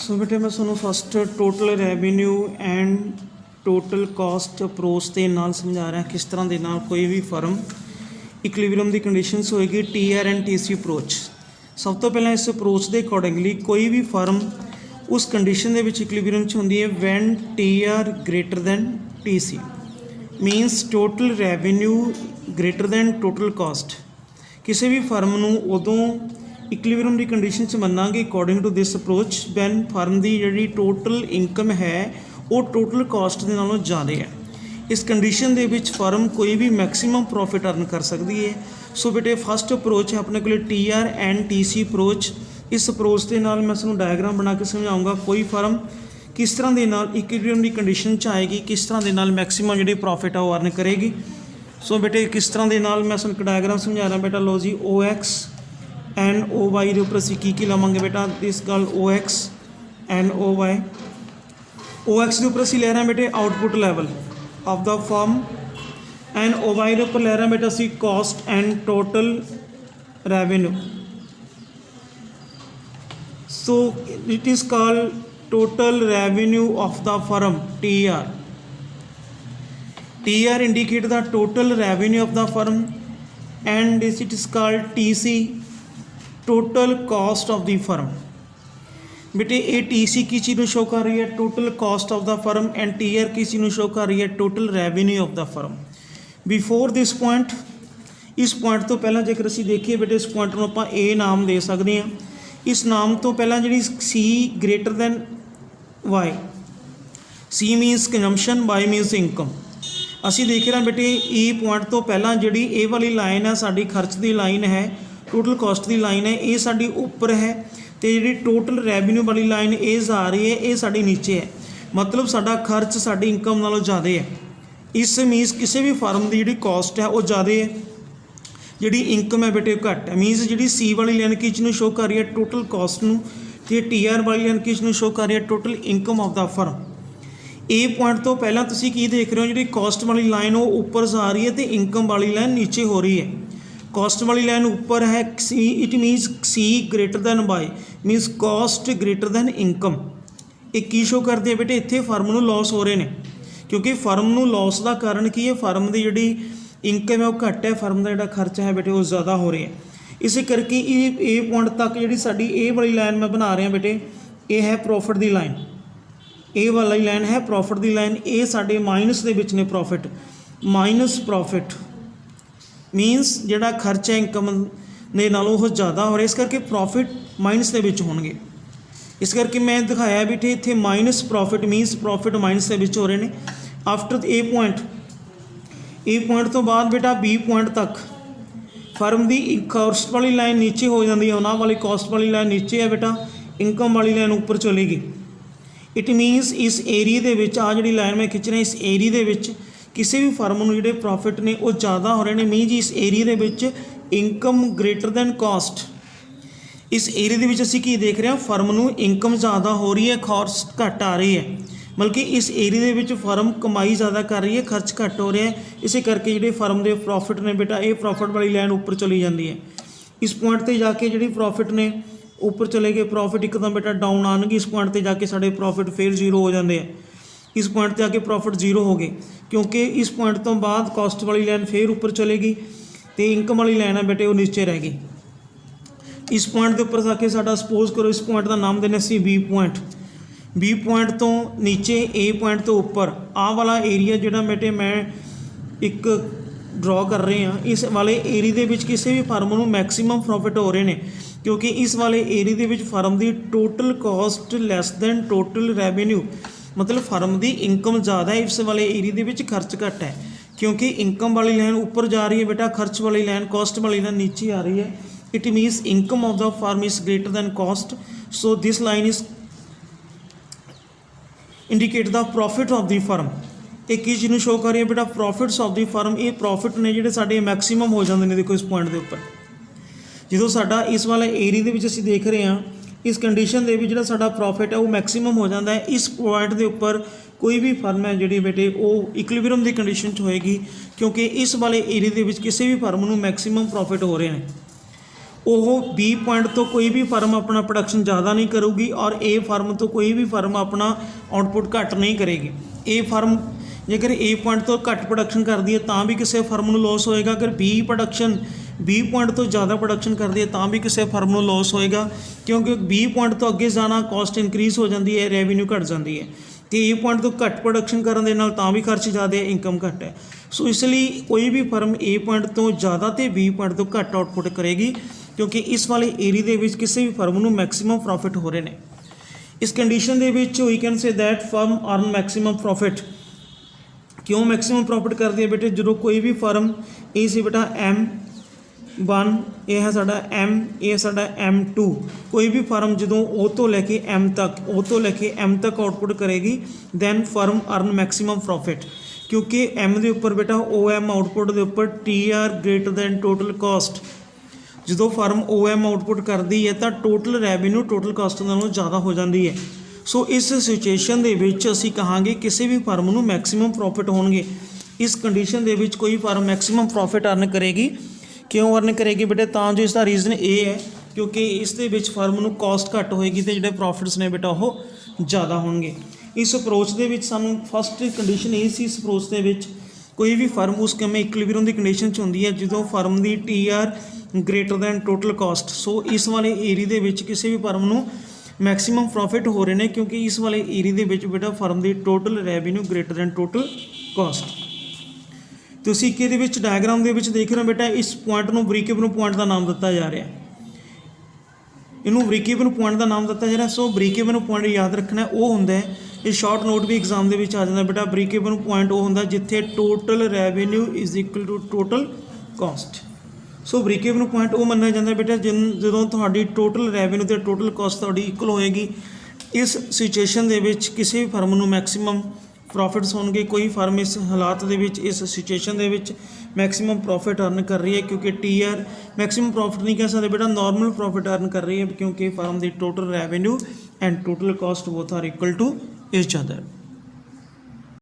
सो बेटे मैं ਤੁਹਾਨੂੰ first total revenue and total cost approach के नाल समझा रहा किस तरह के नाल कोई भी फर्म इक्विलिब्रियम की कंडीशनस होएगी TR एंड TC अप्रोच। सब तो पहला इस अप्रोच के अकॉर्डिंगली कोई भी फर्म उस कंडीशन के इक्विलिब्रियम होंदी है when TR greater than TC means total revenue greater than total cost. किसी भी फर्म नूं उदों इक्विलिब्रियम की कंडीशन च मन्नांगे according to this approach when firm की जी टोटल इनकम है वो टोटल कॉस्ट के नालों ज़्यादा है। इस कंडीशन दे विच फर्म कोई भी मैक्सीमम प्रॉफिट अर्न कर सकती है। सो बेटे फस्ट अप्रोच है अपने को TR एंड TC अप्रोच। इस अप्रोच के नाल मैं तुहानूं डायग्राम बना के समझाऊँगा कोई फर्म किस तरह के नाल इक्विलिब्रियम की कंडीशन च आएगी, किस तरह के नाल मैक्सीमम जी प्रॉफिट है वो अर्न करेगी। सो बेटे किस तरह के नाल मैं तुहानूं डायग्राम समझा रहा बेटा। लो जी OX एंड OY के उपर असीं की लवांगे बेटा इस गल OX एंड OY। OX के उपर असीं ले रहे हैं बेटे output level of the firm and OY के उपर ले रहे हैं बेटा असीं cost and total revenue. So it is called total revenue of the firm TR। TR indicate the total revenue of the firm and it is called TC total cost of the firm. बेटे ये TC की चीज़ show कर रही है total cost of the firm and TR की चीज़ show कर रही है total revenue of the firm. Before this point इस पॉइंट तो पहला जेकर असीं देखिए बेटे इस पॉइंट में आप A नाम दे सकते हैं। इस नाम तो पहला जी C greater than Y। C मीनस consumption, Y मीनस income. असीं देख रहे हैं बेटे E पॉइंट तो पहला जी ए वाली लाइन है साड़ी खर्च की लाइन है, टोटल कॉस्ट की लाइन है, ये साड़ी उपर है तो जी टोटल रैवन्यू वाली लाइन ये आ रही है ये साड़ी नीचे है। मतलब साडा खर्च साड़ी इनकम नालों ज़्यादा है। इस मीनस किसी भी फर्म की जी कॉस्ट है वो ज़्यादा है, जी इनकम है बेटे घट है। मीनस जी C वाली लाइन की चीज़ शो कर रही है टोटल कॉस्ट नूं ते TR वाली लाइन की चीज़ शो कर रही है total income of the firm. A point तो पहला तुसीं की देख रहे हो जी कॉस्ट वाली लाइन वो उपर जा रही है तो इनकम वाली लाइन नीचे हो रही है। कॉस्ट वाली लाइन ऊपर है C, it मीनस C greater than Y मीनस cost greater than income. एक की शो करती है बेटे इत्थे फर्म नूं लॉस हो रहे हैं क्योंकि फर्म नूं लॉस का कारण की है फर्म की जी इनकम है वो घट है, फर्म का जो खर्चा है बेटे वो ज़्यादा हो रहा है। इस करके ए पॉइंट तक जी साड़ी ए वाली लाइन मैं बना रहा बेटे ये है प्रॉफिट की लाइन, ए वाली लाइन है प्रॉफिट की लाइन। ये साढ़े माइनस के विच ने प्रॉफिट माइनस प्रॉफिट मीनस जोड़ा खर्चा इनकम ने नालों वो ज़्यादा हो रहा है। इस करके प्रॉफिट माइनस के विच होणगे। इस करके मैं दिखाया भी इत्थे माइनस प्रॉफिट मीनस प्रॉफिट माइनस के विच हो रहे हैं। आफ्टर ए पॉइंट तो बाद बेटा B पॉइंट तक फर्म की कॉस्ट वाली लाइन नीचे हो जाती है, उन्होंने वाली कॉस्ट वाली लाइन नीचे है बेटा, इनकम वाली लाइन ऊपर चलेगी। इट मीनस इस एरिए दे विच आ जी लाइन मैं खिंच रहा इस एरिए दे विच किसी भी फर्म में जोड़े प्रॉफिट ने वो ज़्यादा हो रहे हैं। मीन जी इस एरिए दे which income greater than cost. इस एरिए दे विच असीं की देख रहे हैं फर्म नूं इनकम ज़्यादा हो रही है, कॉस्ट घट आ रही है। बल्कि इस एरिए दे विच फर्म कमाई ज़्यादा कर रही है, खर्च घट हो रहा है। इस करके जोड़े फर्म के प्रॉफिट ने बेटा ये प्रॉफिट वाली लाइन ऊपर चली जाती है। इस पॉइंट पर जाके जी प्रॉफिट ने ऊपर चले गए, प्रॉफिट एकदम बेटा डाउन आएंगे। इस पॉइंट पर जाके साढ़े प्रॉफिट फिर जीरो हो जाते हैं। इस पॉइंट पर आके प्रॉफिट जीरो हो गए क्योंकि इस पॉइंट तो बाद कॉस्ट वाली लाइन फिर ऊपर चलेगी तो इनकम वाली लाइन है बेटे वो नीचे रह गई। इस पॉइंट के उपर जाके साडा सपोज करो इस पॉइंट का नाम देने सी बी पॉइंट तो नीचे A पॉइंट तो ऊपर आ वाला एरिया जोड़ा बेटे मैं एक ड्रॉ कर रहे हैं। इस वाले एरिए के विच किसी भी फर्म को मैक्सीमम प्रॉफिट हो रहे हैं क्योंकि इस वाले एरिए के विच फर्म की total cost less than total revenue. मतलब फर्म की इनकम ज़्यादा है, इस वाले एरिए के विच खर्च घट है क्योंकि इनकम वाली लाइन ऊपर जा रही है बेटा, खर्च वाली लाइन कॉस्ट वाली लाइन नीचे आ रही है। It मीनस income of the firm is greater than cost. So this line is indicate the profit of the firm. एक ही चीज़ शो कर रही है बेटा प्रॉफिट्स ऑफ द फर्म। ये प्रॉफिट ने जोड़े साढ़े मैक्सीमम हो जाते हैं। देखो इस पॉइंट के उपर जो साडा इस वाले एरिए के असीं देख रहे हैं इस कंडीशन के भी जो साडा प्रॉफिट है वो मैक्सीमम हो जाता है। इस पॉइंट के उपर कोई भी फर्म है जी बेटे वो इक्विलिब्रियम की कंडीशन होएगी क्योंकि इस वाले एरिए के किसी भी फर्म को मैक्सीमम प्रॉफिट हो रहे हैं। ਉਹ B ਪੁਆਇੰਟ ਤੋਂ ਕੋਈ ਵੀ ਫਰਮ ਆਪਣਾ ਪ੍ਰੋਡਕਸ਼ਨ ਜ਼ਿਆਦਾ ਨਹੀਂ ਕਰੂਗੀ ਔਰ A ਫਰਮ ਤੋਂ ਕੋਈ ਵੀ ਫਰਮ ਆਪਣਾ ਆਊਟਪੁੱਟ ਘੱਟ ਨਹੀਂ ਕਰੇਗੀ। A ਫਰਮ ਜੇਕਰ A ਪੁਆਇੰਟ ਤੋਂ ਘੱਟ ਪ੍ਰੋਡਕਸ਼ਨ ਕਰਦੀ ਹੈ ਤਾਂ ਵੀ ਕਿਸੇ ਫਰਮ ਨੂੰ ਲੋਸ ਹੋਏਗਾ। ਅਗਰ B ਪੁਆਇੰਟ ਤੋਂ ਜ਼ਿਆਦਾ ਪ੍ਰੋਡਕਸ਼ਨ ਕਰਦੀ ਹੈ ਤਾਂ ਵੀ ਕਿਸੇ ਫਰਮ ਨੂੰ ਲੋਸ ਹੋਏਗਾ, ਕਿਉਂਕਿ B ਪੁਆਇੰਟ ਤੋਂ ਅੱਗੇ ਜਾਣਾ ਕਾਸਟ ਇਨਕਰੀਜ਼ ਹੋ ਜਾਂਦੀ ਹੈ, ਰੈਵਨਿਊ ਘੱਟ ਜਾਂਦੀ ਹੈ। ਅਤੇ A ਪੁਆਇੰਟ ਤੋਂ ਘੱਟ ਪ੍ਰੋਡਕਸ਼ਨ ਕਰਨ ਦੇ ਨਾਲ ਤਾਂ ਵੀ ਖਰਚ ਜ਼ਿਆਦਾ ਹੈ, ਇਨਕਮ ਘੱਟ ਹੈ। ਸੋ ਇਸ ਲਈ ਕੋਈ ਵੀ ਫਰਮ A ਪੁਆਇੰਟ ਤੋਂ ਜ਼ਿਆਦਾ ਅਤੇ B ਪੁਆਇੰਟ ਤੋਂ ਘੱਟ ਆਊਟਪੁੱਟ ਕਰੇਗੀ, ਕਿਉਂਕਿ ਇਸ ਵਾਲੇ ਏਰੀਏ ਦੇ ਵਿੱਚ ਕਿਸੇ ਵੀ ਫਰਮ ਨੂੰ ਮੈਕਸਿਮਮ ਪ੍ਰੋਫਿਟ ਹੋ ਰਹੇ ਨੇ। ਇਸ ਕੰਡੀਸ਼ਨ ਦੇ ਵਿੱਚ ਵੀ can say that firm earn maximum profit. ਕਿਉਂ ਮੈਕਸਿਮਮ ਪ੍ਰੋਫਿਟ ਕਰਦੀ ਹੈ ਬੇਟੇ? ਜਦੋਂ ਕੋਈ ਵੀ ਫਰਮ ਇਹ ਸੀ ਬੇਟਾ M1, ਇਹ ਹੈ ਸਾਡਾ M, ਇਹ ਸਾਡਾ M2, ਕੋਈ ਵੀ ਫਰਮ ਜਦੋਂ O ਤੋਂ ਲੈ ਕੇ M ਤੱਕ ਆਊਟਪੁੱਟ ਕਰੇਗੀ then firm earn maximum profit, ਕਿਉਂਕਿ M ਦੇ ਉੱਪਰ ਬੇਟਾ OM ਆਊਟਪੁੱਟ ਦੇ ਉੱਪਰ TR greater than total cost. ਜਦੋਂ ਫਰਮ OM ਆਊਟਪੁੱਟ ਕਰਦੀ ਹੈ ਤਾਂ ਟੋਟਲ ਰੈਵਨਿਊ ਟੋਟਲ ਕਾਸਟ ਨਾਲੋਂ ਜ਼ਿਆਦਾ ਹੋ ਜਾਂਦੀ ਹੈ। ਸੋ ਇਸ ਸਿਚੁਏਸ਼ਨ ਦੇ ਵਿੱਚ ਅਸੀਂ ਕਹਾਂਗੇ ਕਿਸੇ ਵੀ ਫਰਮ ਨੂੰ ਮੈਕਸਿਮਮ ਪ੍ਰੋਫਿਟ ਹੋਣਗੇ। ਇਸ ਕੰਡੀਸ਼ਨ ਦੇ ਵਿੱਚ ਕੋਈ ਫਰਮ ਮੈਕਸਿਮਮ ਪ੍ਰੋਫਿਟ ਅਰਨ ਕਰੇਗੀ। ਕਿਉਂ ਅਰਨ ਕਰੇਗੀ ਬੇਟੇ? ਤਾਂ ਜੋ ਇਸ ਦਾ ਰੀਜ਼ਨ ਇਹ ਹੈ ਕਿਉਂਕਿ ਇਸ ਦੇ ਵਿੱਚ ਫਰਮ ਨੂੰ ਕਾਸਟ ਘੱਟ ਹੋਏਗੀ ਅਤੇ ਜਿਹੜੇ ਪ੍ਰੋਫਿਟਸ ਨੇ ਬੇਟਾ ਉਹ ਜ਼ਿਆਦਾ ਹੋਣਗੇ। ਇਸ ਅਪਰੋਚ ਦੇ ਵਿੱਚ ਸਾਨੂੰ ਫਸਟ ਕੰਡੀਸ਼ਨ ਇਹ ਸੀ, ਇਸ ਅਪਰੋਚ ਦੇ ਵਿੱਚ ਕੋਈ ਵੀ ਫਰਮ ਉਸ ਸਮੇਂ ਇਕੁਇਲਿਬਰੀਅਮ ਦੀ ਕੰਡੀਸ਼ਨ 'ਚ ਹੁੰਦੀ ਹੈ ਜਦੋਂ ਫਰਮ ਦੀ TR greater than total cost. So ਇਸ ਵਾਲੇ ਏਰੀਏ ਦੇ ਵਿੱਚ ਕਿਸੇ ਵੀ ਫਰਮ ਨੂੰ ਮੈਕਸਿਮਮ ਪ੍ਰੋਫਿਟ ਹੋ ਰਹੇ ਨੇ, ਕਿਉਂਕਿ ਇਸ ਵਾਲੇ ਏਰੀਏ ਦੇ ਵਿੱਚ ਬੇਟਾ ਫਰਮ ਦੀ total revenue greater than total cost. ਤੁਸੀਂ ਇੱਕ ਇਹਦੇ ਵਿੱਚ ਡਾਇਗਰਾਮ ਦੇ ਵਿੱਚ ਦੇਖ ਰਹੇ ਹੋ ਬੇਟਾ, ਇਸ ਪੁਆਇੰਟ ਨੂੰ ਬ੍ਰੇਕ ਇਵਨ ਪੁਆਇੰਟ ਦਾ ਨਾਮ ਦਿੱਤਾ ਜਾ ਰਿਹਾ, ਇਹਨੂੰ ਬ੍ਰੇਕ ਇਵਨ ਪੁਆਇੰਟ ਦਾ ਨਾਮ ਦਿੱਤਾ ਜਾ ਰਿਹਾ। ਸੋ ਬ੍ਰੇਕ ਇਵਨ ਪੁਆਇੰਟ ਯਾਦ ਰੱਖਣਾ ਉਹ ਹੁੰਦਾ ਹੈ, ਇਹ ਸ਼ਾਰਟ ਨੋਟ ਵੀ ਐਗਜ਼ਾਮ ਦੇ ਵਿੱਚ ਆ ਜਾਂਦਾ ਬੇਟਾ। ਬ੍ਰੇਕ ਇਵਨ ਪੁਆਇੰਟ ਉਹ ਹੁੰਦਾ ਜਿੱਥੇ total revenue is equal to total cost. So break even point ਉਹ ਮੰਨਿਆ ਜਾਂਦਾ ਬੇਟਾ ਜਦੋਂ ਤੁਹਾਡੀ ਟੋਟਲ ਰੈਵਨਿਊ ਅਤੇ ਟੋਟਲ ਕਾਸਟ ਤੁਹਾਡੀ ਇਕੁਅਲ ਹੋਏਗੀ। ਇਸ ਸਿਚੁਏਸ਼ਨ ਦੇ ਵਿੱਚ ਕਿਸੇ ਵੀ ਫਰਮ ਨੂੰ ਮੈਕਸਿਮਮ ਪ੍ਰੋਫਿਟਸ ਹੋਣਗੇ। ਕੋਈ ਫਰਮ ਇਸ ਹਾਲਾਤ ਦੇ ਵਿੱਚ ਇਸ ਸਿਚੁਏਸ਼ਨ ਦੇ ਵਿੱਚ ਮੈਕਸਿਮਮ ਪ੍ਰੋਫਿਟ ਅਰਨ ਕਰ ਰਹੀ ਹੈ, ਕਿਉਂਕਿ TR ਮੈਕਸਿਮਮ ਪ੍ਰੋਫਿਟ ਨਹੀਂ ਕਹਿ ਸਕਦੇ ਬੇਟਾ, ਨਾਰਮਲ ਪ੍ਰੋਫਿਟ ਅਰਨ ਕਰ ਰਹੀ ਹੈ, ਕਿਉਂਕਿ ਫਰਮ ਦੀ total revenue and total cost both are equal to each other.